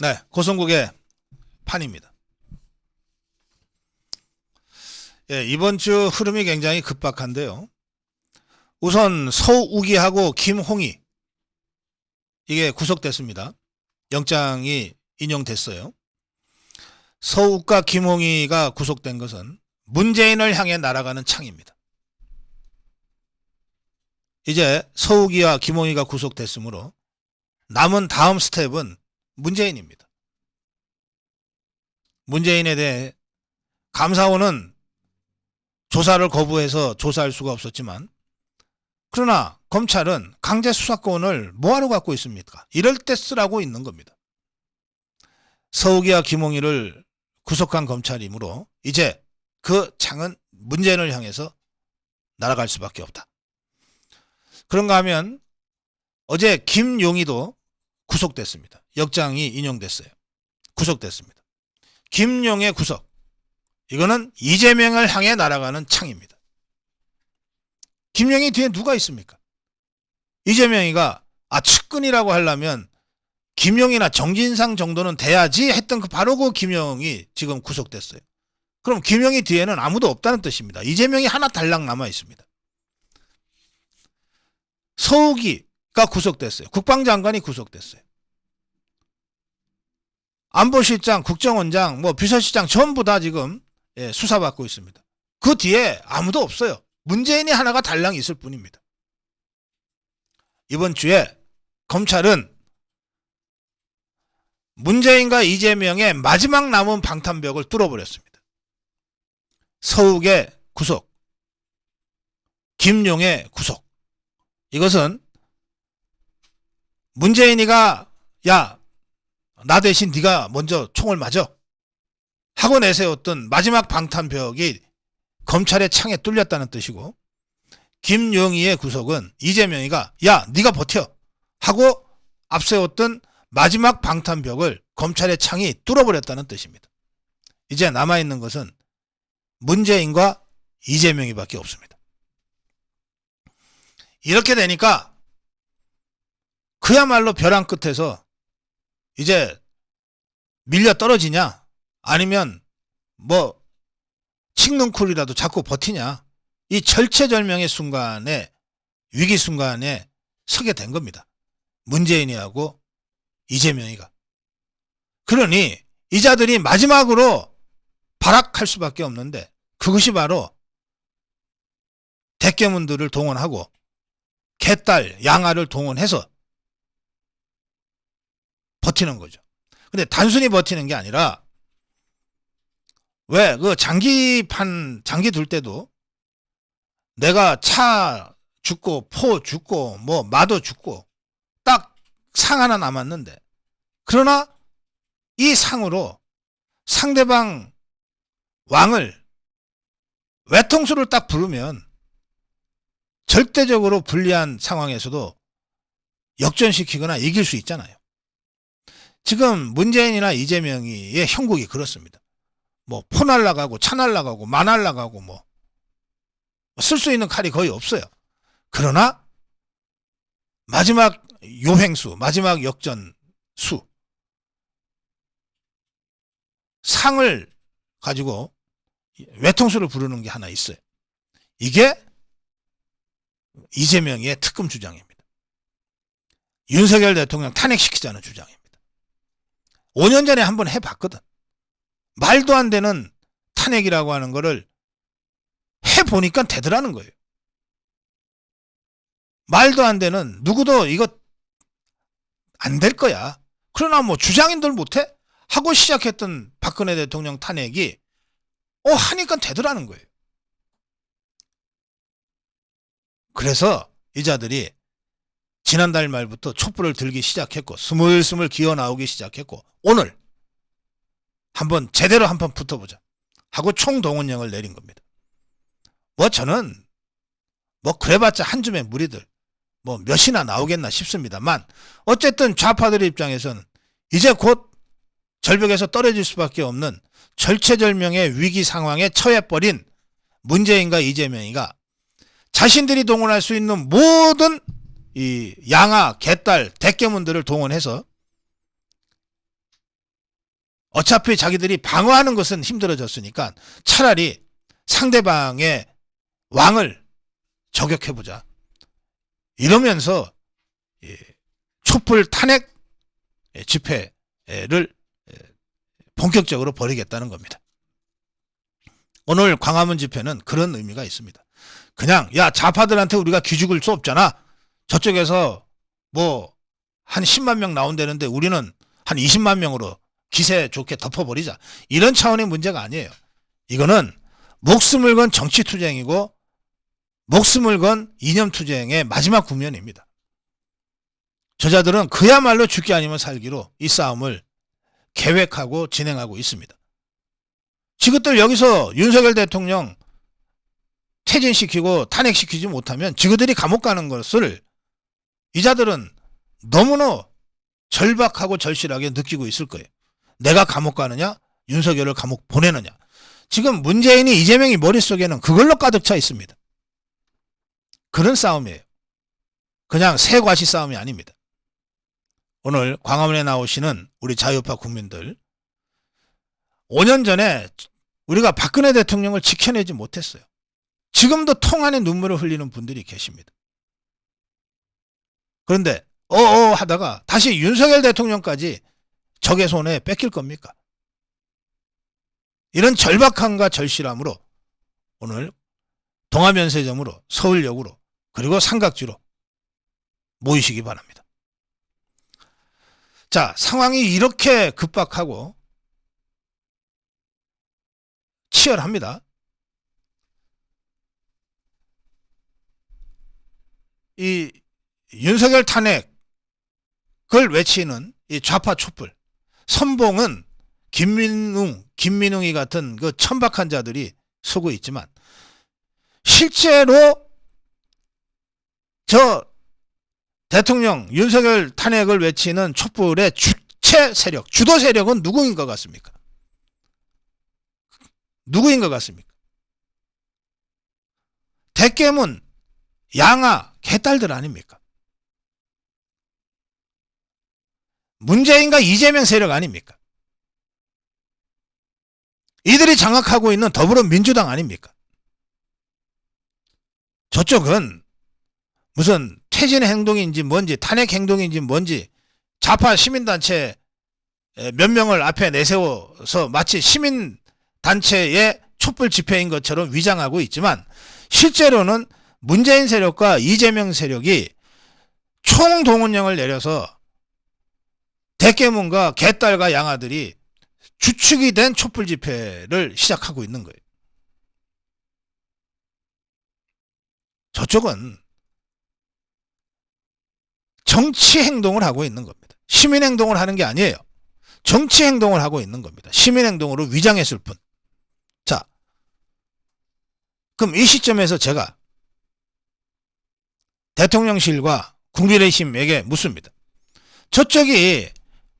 네, 고성국의 판입니다. 예, 이번 주 흐름이 굉장히 급박한데요. 우선 서우기하고 김홍희 이게 구속됐습니다. 영장이 인용됐어요. 서욱과 김홍희가 구속된 것은 문재인을 향해 날아가는 창입니다. 이제 서욱이와 김홍희가 구속됐으므로 남은 다음 스텝은 문재인입니다. 문재인에 대해 감사원은 조사를 거부해서 조사할 수가 없었지만, 그러나 검찰은 강제 수사권을 뭐하러 갖고 있습니까? 이럴 때 쓰라고 있는 겁니다. 서욱이와 김홍희를 구속한 검찰이므로 이제 그 창은 문재인을 향해서 날아갈 수밖에 없다. 그런가 하면 어제 김용희도 구속됐습니다. 영장이 인용됐어요. 구속됐습니다. 김용의 구속, 이거는 이재명을 향해 날아가는 창입니다. 김용희 뒤에 누가 있습니까? 이재명이가 측근이라고 하려면 김용이나 정진상 정도는 돼야지 했던 바로 그 김용이 지금 구속됐어요. 그럼 김용희 뒤에는 아무도 없다는 뜻입니다. 이재명이 하나 달랑 남아 있습니다. 서욱이가 구속됐어요. 국방장관이 구속됐어요. 안보실장, 국정원장, 비서실장 전부 다 지금 수사받고 있습니다. 그 뒤에 아무도 없어요. 문재인이 하나가 달랑 있을 뿐입니다. 이번 주에 검찰은 문재인과 이재명의 마지막 남은 방탄벽을 뚫어버렸습니다. 서욱의 구속, 김용의 구속. 이것은 문재인이가 나 대신 네가 먼저 총을 맞아 하고 내세웠던 마지막 방탄벽이 검찰의 창에 뚫렸다는 뜻이고, 김용희의 구속은 이재명이가 네가 버텨 하고 앞세웠던 마지막 방탄벽을 검찰의 창이 뚫어버렸다는 뜻입니다. 이제 남아있는 것은 문재인과 이재명이밖에 없습니다. 이렇게 되니까 그야말로 벼랑 끝에서 이제 밀려 떨어지냐, 아니면 칡눈쿨이라도 자꾸 버티냐, 이 절체절명의 순간에, 위기 순간에 서게 된 겁니다. 문재인이하고 이재명이가. 그러니 이 자들이 마지막으로 발악할 수밖에 없는데, 그것이 바로 대깨문들을 동원하고 개딸, 양아를 동원해서 버티는 거죠. 근데 단순히 버티는 게 아니라, 왜 장기 둘 때도 내가 차 죽고 포 죽고 마도 죽고 딱 상 하나 남았는데, 그러나 이 상으로 상대방 왕을 외통수를 딱 부르면 절대적으로 불리한 상황에서도 역전시키거나 이길 수 있잖아요. 지금 문재인이나 이재명의 형국이 그렇습니다. 포 날라가고 차 날라가고 마 날라가고 쓸 수 있는 칼이 거의 없어요. 그러나 마지막 요횡수, 마지막 역전수, 상을 가지고 외통수를 부르는 게 하나 있어요. 이게 이재명의 특검 주장입니다. 윤석열 대통령 탄핵시키자는 주장입니다. 5년 전에 한번 해봤거든. 말도 안 되는 탄핵이라고 하는 거를 해보니까 되더라는 거예요. 말도 안 되는, 누구도 이거 안 될 거야, 그러나 주장인들 못해? 하고 시작했던 박근혜 대통령 탄핵이 하니까 되더라는 거예요. 그래서 이 자들이 지난달 말부터 촛불을 들기 시작했고, 스물스물 기어 나오기 시작했고, 오늘 제대로 한번 붙어보자 하고 총동원령을 내린 겁니다. 저는 그래봤자 한 줌의 무리들 몇이나 나오겠나 싶습니다만, 어쨌든 좌파들 입장에서는 이제 곧 절벽에서 떨어질 수밖에 없는 절체절명의 위기 상황에 처해버린 문재인과 이재명이가 자신들이 동원할 수 있는 모든 이 양아, 개딸, 대깨문들을 동원해서 어차피 자기들이 방어하는 것은 힘들어졌으니까 차라리 상대방의 왕을 저격해보자. 이러면서 촛불 탄핵 집회를 본격적으로 벌이겠다는 겁니다. 오늘 광화문 집회는 그런 의미가 있습니다. 그냥 야 좌파들한테 우리가 기죽을 수 없잖아. 저쪽에서 뭐 한 10만 명 나온다는데 우리는 한 20만 명으로 기세 좋게 덮어버리자. 이런 차원의 문제가 아니에요. 이거는 목숨을 건 정치투쟁이고 목숨을 건 이념투쟁의 마지막 국면입니다. 저자들은 그야말로 죽기 아니면 살기로 이 싸움을 계획하고 진행하고 있습니다. 지그들 여기서 윤석열 대통령 퇴진시키고 탄핵시키지 못하면 지그들이 감옥 가는 것을 이자들은 너무나 절박하고 절실하게 느끼고 있을 거예요. 내가 감옥 가느냐? 윤석열을 감옥 보내느냐? 지금 문재인이 이재명이 머릿속에는 그걸로 가득 차 있습니다. 그런 싸움이에요. 그냥 새과시 싸움이 아닙니다. 오늘 광화문에 나오시는 우리 자유파 국민들, 5년 전에 우리가 박근혜 대통령을 지켜내지 못했어요. 지금도 통안에 눈물을 흘리는 분들이 계십니다. 그런데 하다가 다시 윤석열 대통령까지 적의 손에 뺏길 겁니까? 이런 절박함과 절실함으로 오늘 동아면세점으로 서울역으로 그리고 삼각지로 모이시기 바랍니다. 자, 상황이 이렇게 급박하고 치열합니다. 이 윤석열 탄핵을 외치는 이 좌파 촛불, 선봉은 김민웅이 같은 그 천박한 자들이 서고 있지만 실제로 저 대통령 윤석열 탄핵을 외치는 촛불의 주체 세력, 주도 세력은 누구인 것 같습니까? 누구인 것 같습니까? 대개문, 양아, 개딸들 아닙니까? 문재인과 이재명 세력 아닙니까? 이들이 장악하고 있는 더불어민주당 아닙니까? 저쪽은 무슨 퇴진 행동인지 뭔지 탄핵 행동인지 뭔지 좌파 시민단체 몇 명을 앞에 내세워서 마치 시민단체의 촛불 집회인 것처럼 위장하고 있지만 실제로는 문재인 세력과 이재명 세력이 총동원령을 내려서 대깨문과 개딸과 양아들이 주축이 된 촛불 집회를 시작하고 있는 거예요. 저쪽은 정치 행동을 하고 있는 겁니다. 시민 행동을 하는 게 아니에요. 정치 행동을 하고 있는 겁니다. 시민 행동으로 위장했을 뿐. 자, 그럼 이 시점에서 제가 대통령실과 국민의힘에게 묻습니다. 저쪽이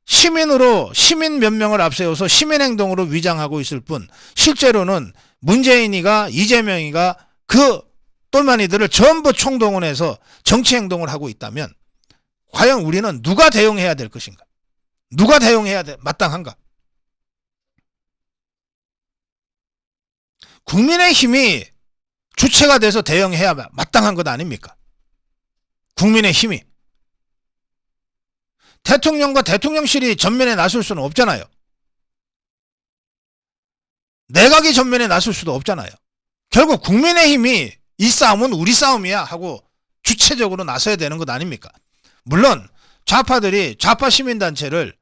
시민 몇 명을 앞세워서 시민 행동으로 위장하고 있을 뿐 실제로는 문재인이가 이재명이가 그 똘마니들을 전부 총동원해서 정치 행동을 하고 있다면 과연 우리는 누가 대응해야 될 것인가? 누가 대응해야 마땅한가? 국민의힘이 주체가 돼서 대응해야 마땅한 것 아닙니까? 국민의힘이. 대통령과 대통령실이 전면에 나설 수는 없잖아요. 내각이 전면에 나설 수도 없잖아요. 결국 국민의힘이 이 싸움은 우리 싸움이야 하고 주체적으로 나서야 되는 것 아닙니까? 물론 좌파들이 좌파 시민단체를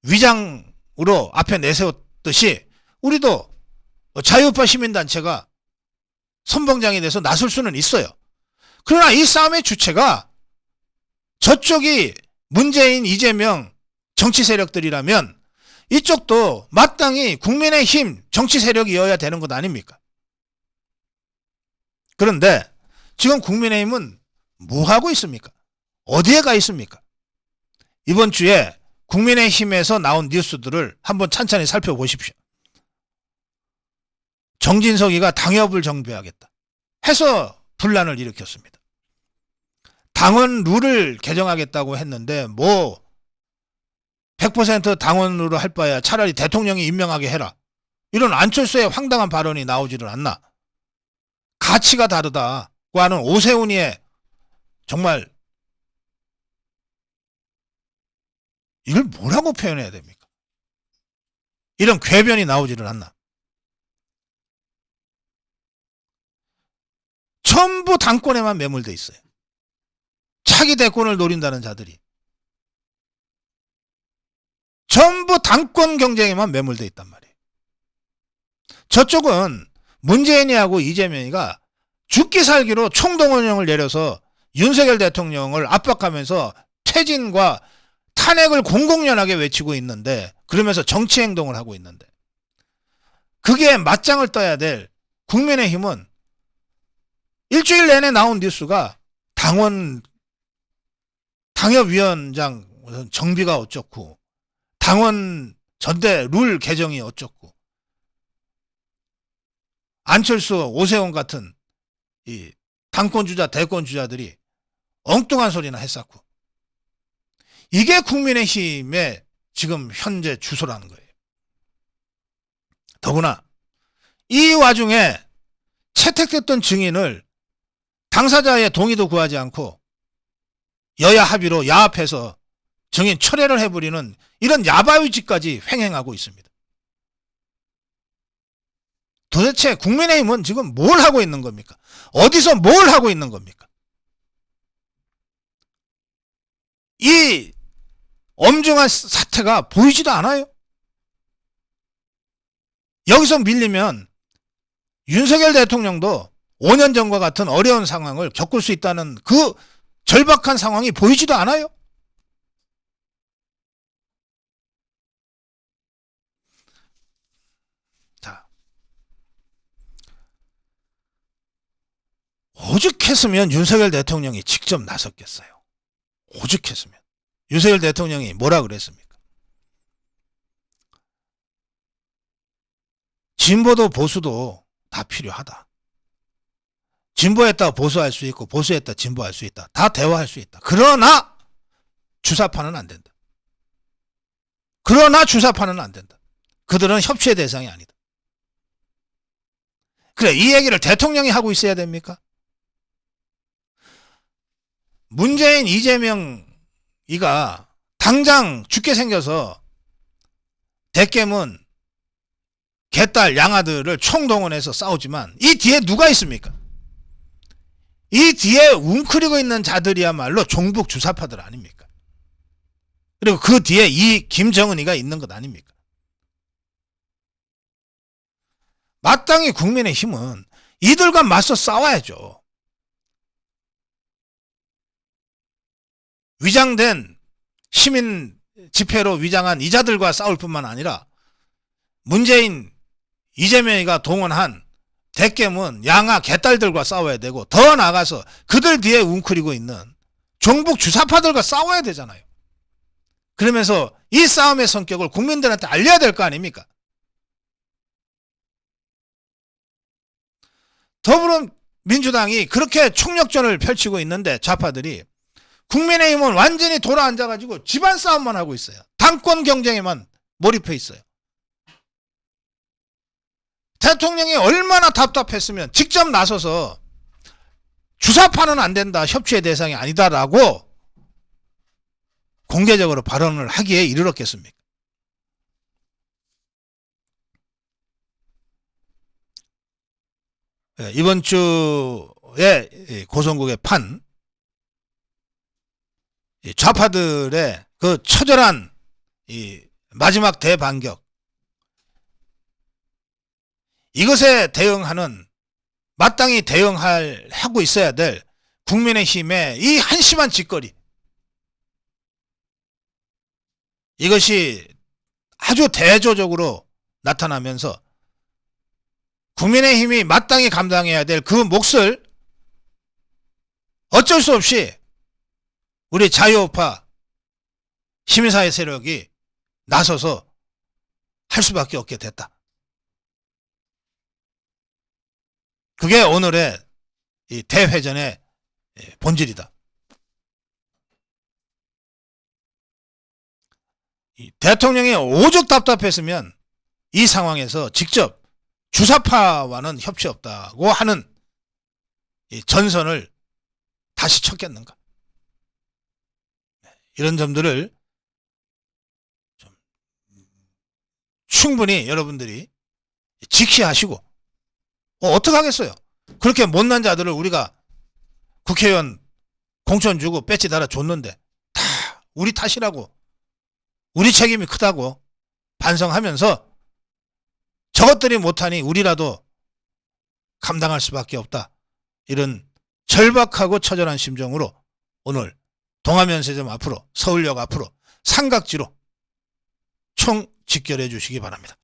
위장으로 앞에 내세웠듯이 우리도 자유파 시민단체가 선봉장이 돼서 나설 수는 있어요. 그러나 이 싸움의 주체가 저쪽이 문재인, 이재명 정치 세력들이라면 이쪽도 마땅히 국민의힘 정치 세력이어야 되는 것 아닙니까? 그런데 지금 국민의힘은 뭐 하고 있습니까? 어디에 가 있습니까? 이번 주에 국민의힘에서 나온 뉴스들을 한번 찬찬히 살펴보십시오. 정진석이가 당협을 정비하겠다 해서 분란을 일으켰습니다. 당원 룰을 개정하겠다고 했는데 뭐 100% 당원으로 할 바야 차라리 대통령이 임명하게 해라. 이런 안철수의 황당한 발언이 나오지를 않나. 가치가 다르다고 하는 오세훈이의 정말 이걸 뭐라고 표현해야 됩니까? 이런 궤변이 나오지를 않나. 전부 당권에만 매몰돼 있어요. 차기 대권을 노린다는 자들이 전부 당권 경쟁에만 매몰돼 있단 말이에요. 저쪽은 문재인이하고 이재명이가 죽기 살기로 총동원령을 내려서 윤석열 대통령을 압박하면서 퇴진과 탄핵을 공공연하게 외치고 있는데, 그러면서 정치 행동을 하고 있는데, 그게 맞짱을 떠야 될 국민의힘은 일주일 내내 나온 뉴스가 당협위원장 정비가 어쩌고, 당원 전대 룰 개정이 어쩌고, 안철수, 오세훈 같은 이 당권주자, 대권주자들이 엉뚱한 소리나 했었고, 이게 국민의힘의 지금 현재 주소라는 거예요. 더구나 이 와중에 채택됐던 증인을 당사자의 동의도 구하지 않고 여야 합의로 야합해서 증인 철회를 해버리는 이런 야바위지까지 횡행하고 있습니다. 도대체 국민의힘은 지금 뭘 하고 있는 겁니까? 어디서 뭘 하고 있는 겁니까? 이 엄중한 사태가 보이지도 않아요. 여기서 밀리면 윤석열 대통령도 5년 전과 같은 어려운 상황을 겪을 수 있다는 그 절박한 상황이 보이지도 않아요. 자, 오죽했으면 윤석열 대통령이 직접 나섰겠어요. 오죽했으면. 윤석열 대통령이 뭐라 그랬습니까? 진보도 보수도 다 필요하다. 진보했다 보수할 수 있고 보수했다 진보할 수 있다. 다 대화할 수 있다. 그러나 주사파는 안 된다. 그러나 주사파는 안 된다. 그들은 협치의 대상이 아니다. 그래, 이 얘기를 대통령이 하고 있어야 됩니까? 문재인, 이재명 이가 당장 죽게 생겨서 대깨문 개딸 양아들을 총동원해서 싸우지만 이 뒤에 누가 있습니까? 이 뒤에 웅크리고 있는 자들이야말로 종북 주사파들 아닙니까? 그리고 그 뒤에 이 김정은이가 있는 것 아닙니까? 마땅히 국민의힘은 이들과 맞서 싸워야죠. 위장된 시민 집회로 위장한 이자들과 싸울 뿐만 아니라 문재인, 이재명이가 동원한 대깨문 양아 개딸들과 싸워야 되고, 더 나아가서 그들 뒤에 웅크리고 있는 종북 주사파들과 싸워야 되잖아요. 그러면서 이 싸움의 성격을 국민들한테 알려야 될 거 아닙니까? 더불어민주당이 그렇게 총력전을 펼치고 있는데 좌파들이, 국민의힘은 완전히 돌아앉아가지고 집안 싸움만 하고 있어요. 당권 경쟁에만 몰입해 있어요. 대통령이 얼마나 답답했으면 직접 나서서 주사파는 안 된다, 협치의 대상이 아니다라고 공개적으로 발언을 하기에 이르렀겠습니까? 이번 주에 고성국의 판, 좌파들의 그 처절한 이 마지막 대반격, 이것에 대응하는, 마땅히 하고 있어야 될 국민의힘의 이 한심한 짓거리, 이것이 아주 대조적으로 나타나면서 국민의힘이 마땅히 감당해야 될 그 몫을 어쩔 수 없이 우리 자유우파 시민사회 세력이 나서서 할 수밖에 없게 됐다. 그게 오늘의 이 대회전의 본질이다. 대통령이 오죽 답답했으면 이 상황에서 직접 주사파와는 협치 없다고 하는 이 전선을 다시 쳤겠는가. 이런 점들을 좀 충분히 여러분들이 직시하시고 어떡하겠어요. 그렇게 못난 자들을 우리가 국회의원 공천 주고 배지 달아 줬는데 다 우리 탓이라고, 우리 책임이 크다고 반성하면서 저것들이 못하니 우리라도 감당할 수밖에 없다. 이런 절박하고 처절한 심정으로 오늘 동아면세점 앞으로, 서울역 앞으로 삼각지로 총 직결해 주시기 바랍니다.